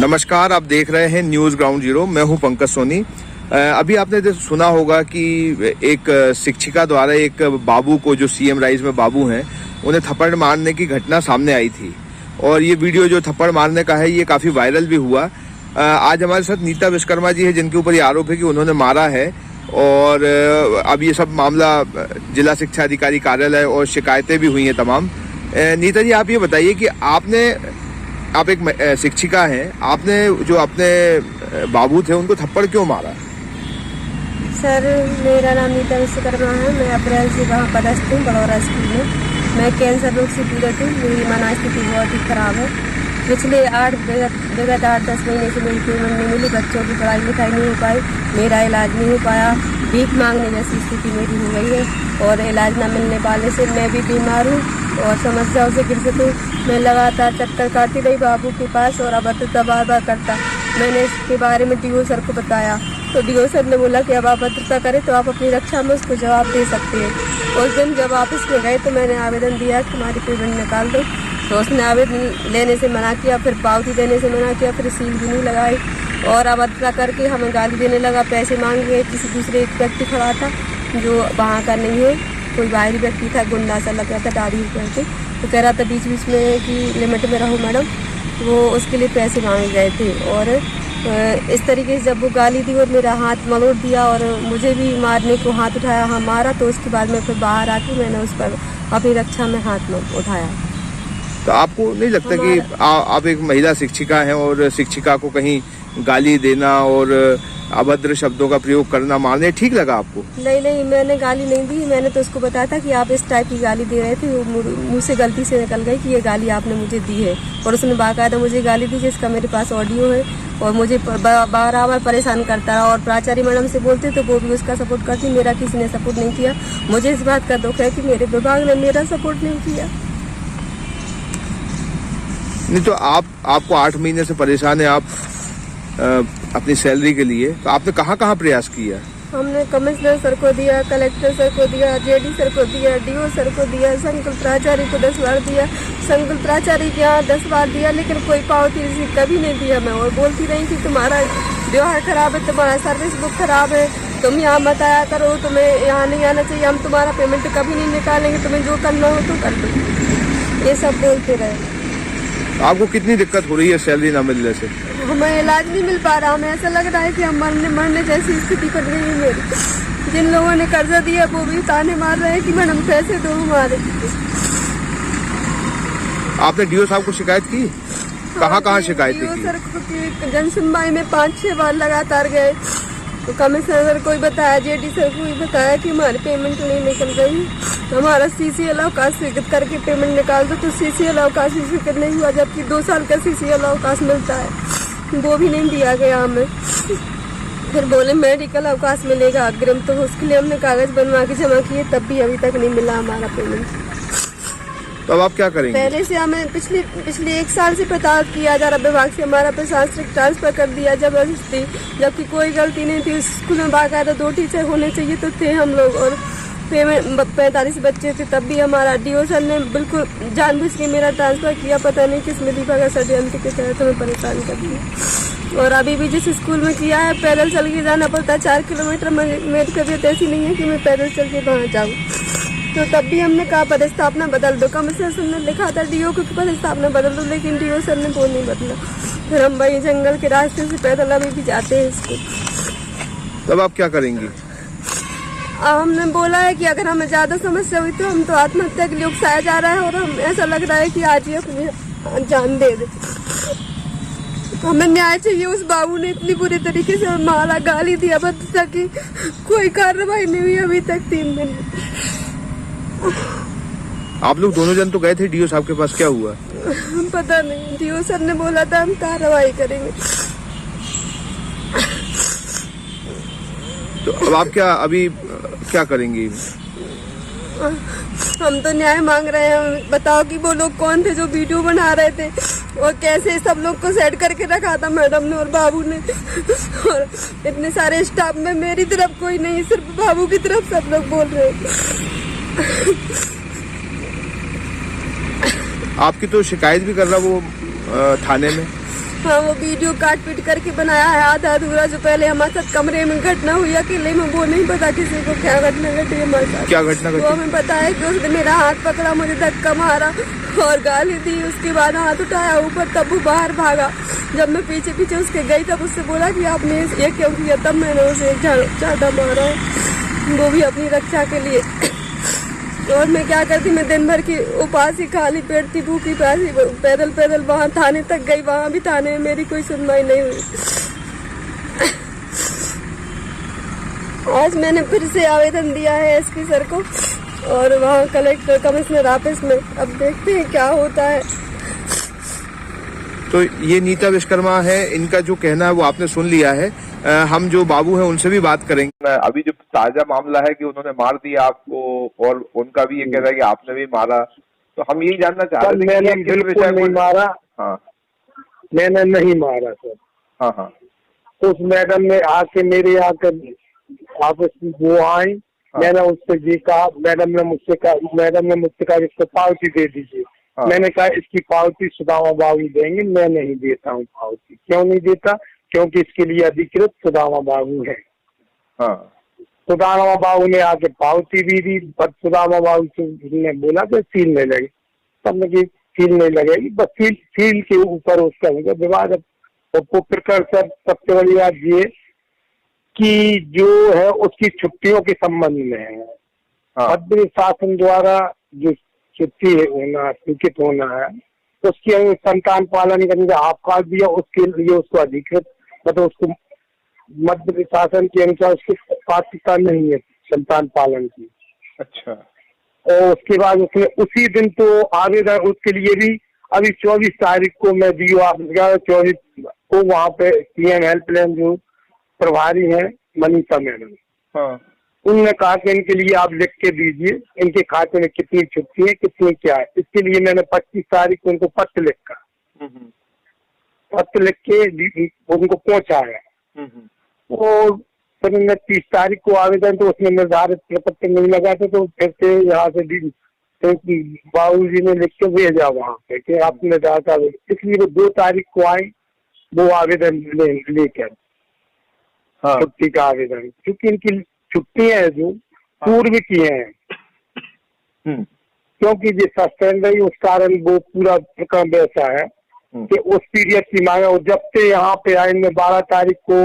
नमस्कार, आप देख रहे हैं न्यूज ग्राउंड जीरो। मैं हूं पंकज सोनी। अभी आपने सुना होगा कि एक शिक्षिका द्वारा एक बाबू को, जो सीएम राइज में बाबू हैं, उन्हें थप्पड़ मारने की घटना सामने आई थी। और ये वीडियो जो थप्पड़ मारने का है, ये काफी वायरल भी हुआ। आज हमारे साथ नीता विश्वकर्मा जी है, जिनके ऊपर ये आरोप है कि उन्होंने मारा है। और अब ये सब मामला जिला शिक्षा अधिकारी कार्यालय और शिकायतें भी हुई हैं तमाम। नीता जी, आप ये बताइए कि आप एक शिक्षिका हैं, आपने जो अपने बाबू थे उनको थप्पड़ क्यों मारा? सर, मेरा नाम नीता विश्वकर्मा है। मैं अप्रैल से वहाँ पदस्थ हूँ बड़ौरा स्कूल में। मैं कैंसर रोग से पीड़ित हूँ। मेरी मनोस्थिति बहुत ही खराब है। पिछले 8-10 महीने से मेरी पेमेंट नहीं मिली। बच्चों की पढ़ाई लिखाई नहीं हो पाई, मेरा इलाज नहीं हो पाया, भीख मांगने जैसी स्थिति मेरी हो गई है। और इलाज न मिलने वाले से मैं भी बीमार हूँ और समस्याओं से ग्रसित हूँ। मैं लगातार चक्कर काटती रही बाबू के पास और अभद्रता बार करता। मैंने इसके बारे में डीओ सर को बताया तो डीओ सर ने बोला कि अब आप अभद्रता करें तो आप अपनी रक्षा में उसको जवाब दे सकते हैं। उस दिन जब ऑफिस में गए तो मैंने आवेदन दिया कि तुम्हारी पेमेंट निकाल दो, तो उसने आवेदन लेने से मना किया, फिर पावती देने से मना किया, फिर सील भी नहीं लगाई और अभद्रता करके हमें गाली देने लगा। पैसे मांगे। किसी दूसरे एक व्यक्ति खड़ा था जो वहाँ का नहीं है, कोई बाहरी व्यक्ति था, गुंडा सा लग रहा था, दाढ़ी करके, तो कह रहा था बीच में कि लिमिट में रहो मैडम। वो उसके लिए पैसे मांगे गए थे और इस तरीके से जब वो गाली दी और मेरा हाथ मरोड़ दिया और मुझे भी मारने को हाथ उठाया, हाँ मारा, तो उसके बाद में फिर बाहर आके मैंने उस पर अपनी रक्षा में हाथ उठाया। तो आपको नहीं लगता कि आप एक महिला शिक्षिका हैं और शिक्षिका को कहीं गाली देना और अभद्र शब्दों का प्रयोग करना, मारने ठीक लगा आपको? नहीं, मैंने गाली नहीं दी। मैंने तो उसको बताया था कि आप इस टाइप की गाली दे रहे थे। वो मुँह से गलती से निकल गई कि ये गाली आपने मुझे दी है और उसने बाकायदा मुझे गाली दी, जिसका मेरे पास ऑडियो है और मुझे बार परेशान करता रहा। और प्राचार्य मैडम से बोलते तो वो भी उसका सपोर्ट करती। मेरा किसी ने सपोर्ट नहीं किया। मुझे इस बात का दुख है कि मेरे विभाग ने मेरा सपोर्ट नहीं किया। नहीं तो आपको 8 महीने से परेशान है आप अपनी सैलरी के लिए, तो आपने कहाँ प्रयास किया? हमने कमिश्नर सर को दिया, कलेक्टर सर को दिया, जेडी सर को दिया, डीओ सर को दिया, संकुल प्राचार्य को 10 बार दिया, संकुल प्राचार्य के यहाँ 10 बार दिया, लेकिन कोई पावती रिसीव कभी नहीं दिया। मैं और बोलती रही कि तुम्हारा व्यवहार खराब है, तुम्हारा सर्विस बुक खराब है, तुम यहाँ मत आया करो, तुम्हें यहाँ नहीं आना चाहिए, हम तुम्हारा पेमेंट कभी नहीं निकालेंगे, तुम्हें जो करना हो तो कर दो, ये सब बोलते रहे। आपको कितनी दिक्कत हो रही है सैलरी ना मिलने से? हमें इलाज नहीं मिल पा रहा। हमें ऐसा लग रहा है कि हम मरने जैसी स्थिति बन गई है मेरी। जिन लोगों ने कर्जा दिया वो भी ताने मार रहे हैं कि मैडम पैसे दो हमारे। आपने डीओ साहब को शिकायत की? कहाँ शिकायत की? सर को जन सुनवाई में 5-6 बार लगातार गए, तो कमिश्नर सर को ही बताया, जेडी सर को ही बताया कि हमारी पेमेंट नहीं निकल रही, हमारा CCL अवकाश स्वीकृत करके पेमेंट निकाल दो। तो CCL अवकाश स्वीकृत नहीं हुआ, जबकि 2 साल का CCL अवकाश मिलता है, वो भी नहीं दिया गया हमें। फिर बोले मेडिकल अवकाश मिलेगा अग्रिम, तो उसके लिए हमने कागज बनवा के जमा किए, तब भी अभी तक नहीं मिला हमारा पेमेंट। तो अब आप क्या करेंगे? पहले से हमें पिछले 1 साल से प्रताड़ित किया जा रहा। विभाग से हमारा प्रशासनिक ट्रांसफर कर दिया जबरदस्ती, जबकि कोई गलती नहीं थी। स्कूल में बाकायदा 2 टीचर होने चाहिए तो थे हम लोग, और पेमेंट 45 बच्चे थे, तब भी हमारा डीओ सर ने बिल्कुल जानबूझ के मेरा ट्रांसफर किया। पता नहीं किस मिलीभगत का षड्यंत्र के तहत हमें परेशान कर दिया। और अभी भी जिस स्कूल में किया है पैदल चल के जाना पड़ता है 4 किलोमीटर। मेरी तबीयत ऐसी नहीं है कि मैं पैदल चल के वहाँ जाऊँ, तो तब भी हमने कहा पदस्थापना बदल दो। कमिश्नर सर ने लिखा था डीओ को पदस्थापना बदल दो, लेकिन डीओ सर ने वो नहीं बदला। फिर हम वही जंगल के रास्ते से पैदल अभी भी जाते हैं स्कूल। तब आप क्या करेंगी? हमने बोला है कि अगर हमें ज्यादा समस्या हुई तो हम तो आत्महत्या के लिए उकसाया जा रहा है और हम ऐसा लग रहा है कि आज ही अपनी जान दे दे। हमें न्याय चाहिए। उस बाबू ने इतनी बुरी तरीके से मारा, गाली दिया, बच्चा की कोई कार्रवाई नहीं हुई अभी तक 3 दिन। आप लोग दोनों जन तो गए थे डीओ साहब के पास, क्या हुआ? पता नहीं, डीओ सर ने बोला था हम कार्रवाई करेंगे। तो अब आप अभी क्या करेंगी? हम तो न्याय मांग रहे हैं। बताओ कि वो लोग कौन थे जो वीडियो बना रहे थे और कैसे सब लोग को सेट करके रखा था मैडम ने और बाबू ने, और इतने सारे स्टाफ में मेरी तरफ कोई नहीं, सिर्फ बाबू की तरफ सब लोग बोल रहे हैं। आपकी तो शिकायत भी कर रहा वो थाने में? हाँ, वो वीडियो काट पीट करके बनाया है आधा अधूरा। जो पहले हमारे साथ कमरे में घटना हुई अकेले में, वो नहीं पता किसी को क्या घटना घटी हमारे साथ। क्या घटना घटी? वो हमें पता है कि उसने मेरा हाथ पकड़ा, मुझे धक्का मारा और गाली दी। उसके बाद हाथ उठाया ऊपर, तब वो बाहर भागा। जब मैं पीछे पीछे उसके गई तब उससे बोला कि आपने ये क्यों किया, तब मैंने उसे चाटा मारा, वो भी अपनी रक्षा के लिए। और मैं क्या करती, मैं दिन भर की उपासी, खाली पेट थी, भूखी प्यासी, पैदल पैदल वहाँ थाने तक गई। वहाँ भी थाने में मेरी कोई सुनवाई नहीं हुई। आज मैंने फिर से आवेदन दिया है एसपी सर को और वहाँ कलेक्टर कमिश्नर ऑफिस में। अब देखते हैं क्या होता है। तो ये नीता विश्वकर्मा है, इनका जो कहना है वो आपने सुन लिया है। हम जो बाबू हैं उनसे भी बात करेंगे। अभी जो ताजा मामला है कि उन्होंने मार दिया आपको और उनका भी ये कह रहा है कि आपने भी मारा, तो हम यही जानना चाह रहे थे। मैंने बिल्कुल नहीं मारा। हाँ, मैंने नहीं मारा सर। हाँ हाँ। उस मैडम ने आके मेरे आकर ऑफिस में वो आई। हाँ। मैंने उससे ये कहा, मैडम ने मुझसे कहा इसको पावती दे दीजिए। हाँ। मैंने कहा इसकी पावती सुदामा बाबू देंगे, मैं नहीं देता हूँ पावती। क्यों नहीं देता? क्योंकि इसके लिए अधिकृत सुदामा बाबू है। हाँ। सुदामा बाबू ने आके पावती भी दी, पर सुदामा बाबू ने बोला कि सील नहीं लगेगी। तब मैं सील नहीं लगेगी, बस सील के ऊपर उसका विवाद। और प्रकरण सर सबसे बड़ी बात ये कि जो है उसकी छुट्टियों के संबंध में है। हाँ। मध्य शासन द्वारा जो छुट्टी होना, स्वीकृत होना है, उसकी संतान पालन करने का अवकाश दिया, उसके लिए उसको अधिकृत मतलब उसको मध्य शासन के अनुसार उसकी पात्रता नहीं है संतान पालन की। अच्छा। और उसके बाद उसने उसी दिन तो आवेदन उसके लिए भी अभी 24 तारीख को मैं DO ऑफिस गया। 24 को वहाँ पे CM हेल्पलाइन जो प्रभारी है मनीषा मैडम, हाँ। उनने कहा कि इनके लिए आप लिख के दीजिए इनके खाते में कितनी छुट्टी है, कितनी क्या है। इसके लिए मैंने 25 तारीख को उनको पत्र लिखा, पत्र लिख के उनको पहुंचाया। और फिर मैं 30 तारीख को आवेदन, तो उसमें निर्धारित प्रपत्र नहीं लगा था, तो फिर से यहाँ से बाबू जी ने लिख के भेजा वहाँ पे कि आपने डाटा। इसलिए वो 2 तारीख को आए वो आवेदन लेकर, हाँ। छुट्टी का आवेदन, क्योंकि इनकी छुट्टियां हैं जो पूर्व की हैं, क्योंकि जो सस्पेंड रही उस कारण वो पूरा प्रकरण वैसा है कि उस पीरियड की मांग है। और जब से यहाँ पे आए, इनने 12 तारीख को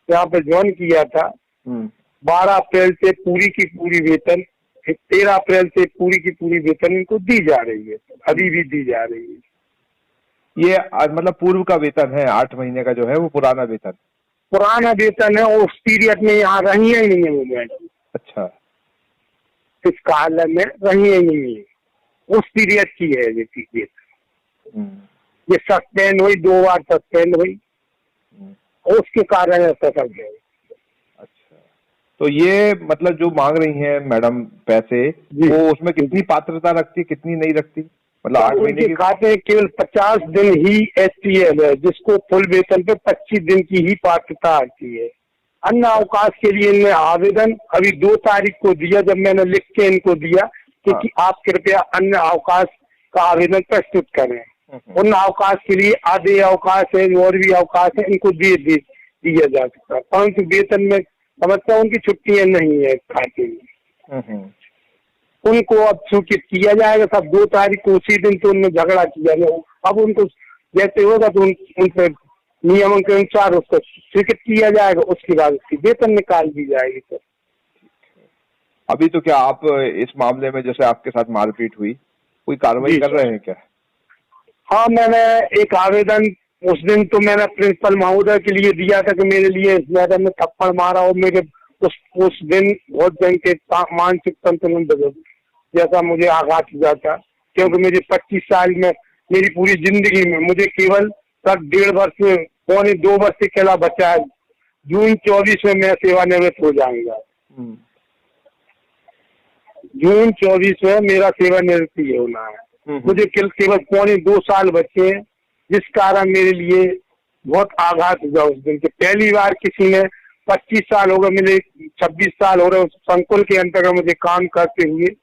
यहाँ पे ज्वाइन किया था, 12 अप्रैल से पूरी की पूरी वेतन, 13 अप्रैल से पूरी की पूरी वेतन इनको दी जा रही है, अभी भी दी जा रही है। ये मतलब पूर्व का वेतन है, 8 महीने का जो है वो पुराना वेतन है। उस पीरियड में यहाँ रही ही नहीं है वो मैडम। अच्छा। इस कार्यालय में रही ही नहीं है, उस पीरियड की है ये पीरियड। ये सस्पेंड हुई, 2 बार सस्पेंड हुई, उसके कारण ऐसा सब है। अच्छा, तो ये मतलब जो मांग रही हैं मैडम पैसे, वो उसमें कितनी पात्रता रखती, कितनी नहीं रखती? मतलब 8 महीने की खाते केवल 50 दिन ही STL है, जिसको फुल वेतन पे 25 दिन की ही पात्रता आती है। अन्य अवकाश के लिए इनने आवेदन अभी 2 तारीख को दिया, जब मैंने लिख के इनको दिया कि आप कृपया अन्य अवकाश का आवेदन प्रस्तुत करें। उन अवकाश के लिए आधे अवकाश है, और भी अवकाश है, इनको दिया जा सकता है, परंतु वेतन में समस्या उनकी छुट्टियां नहीं है खाते में। उनको अब सूचित किया जाएगा सब। 2 तारीख को उसी दिन तो उनने झगड़ा किया, अब उनको जैसे होगा तो उनसे नियमों के अनुसार उसको स्वीकृत किया जाएगा, उसके बाद उसकी वेतन निकाल दी जाएगी सर। अभी तो क्या आप इस मामले में जैसे आपके साथ मारपीट हुई, कोई कार्रवाई कर रहे हैं क्या? हाँ, मैंने एक आवेदन उस दिन तो मैंने प्रिंसिपल महोदय के लिए दिया था कि मेरे लिए मैडम ने थप्पड़ मारा, और मेरे उस दिन बहुत दिन के मानसिक संतुलन जैसा मुझे आघात हुआ था, क्योंकि मुझे 25 साल में, मेरी पूरी जिंदगी में मुझे केवल तक 1.5 वर्ष, पौने 2 वर्ष से खेला बचा है। जून 24 में मैं सेवानिवृत्त हो जाऊंगा। जून 24 में मेरा सेवानिवृत्ति होना है। मुझे केवल पौने 2 साल बचे हैं, जिस कारण मेरे लिए बहुत आघात हुआ उस दिन के। पहली बार किसी ने 25 साल हो गए, मेरे 26 साल हो रहे उस संकुल के अंतर्गत मुझे काम करते हुए,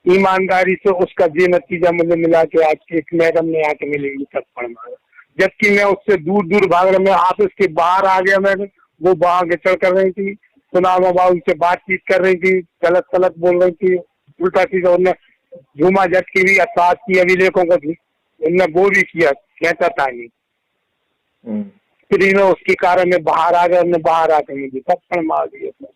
ईमानदारी से उसका ये नतीजा मुझे मिला कि आज के एक मैडम ने आके मेरे लिए थप्पड़ मारा। जबकि मैं उससे दूर दूर भाग रहा, मैं ऑफिस के बाहर आ गया, मैं वो वहां गचड़ कर रही थी, सुनामा बाबू से बातचीत कर रही थी, गलत सलत बोल रही थी, उल्टा सीधा उन्हें झूमा झटकी भी अर्थात की अभिलेखों को उनने वो भी किया, कहता था नहीं। फिर मैं उसके कारण में बाहर आ गया, उन्हें बाहर आकर मुझे थप्पड़ मार दिया।